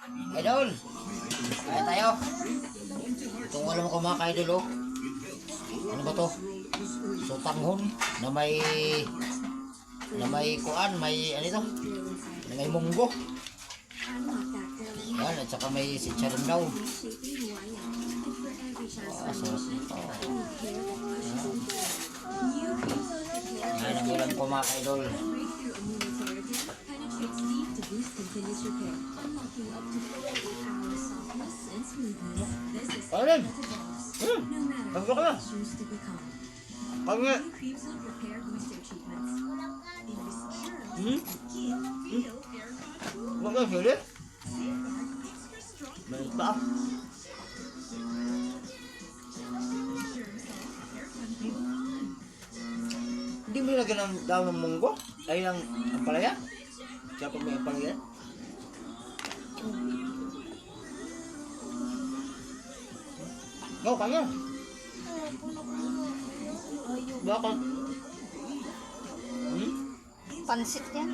Idol! Kaya tayo. Itong wala mo kumakain idol oh. Ano ba to? Sutanghon na may kuan, may ano ito? Na may munggo. Yan, at saka may sitsarin daw. Sarap nito. Yan ang ulam ko mga ka-idol. Alin? Tanggo ka na. Kanya. Huwag ka sili? Malit ba? Hindi mo nilagyan ng daw ng munggo? Ay, ang palaya? Kaya pag may palaya? Go, kaya. Bakit? Pansit yan.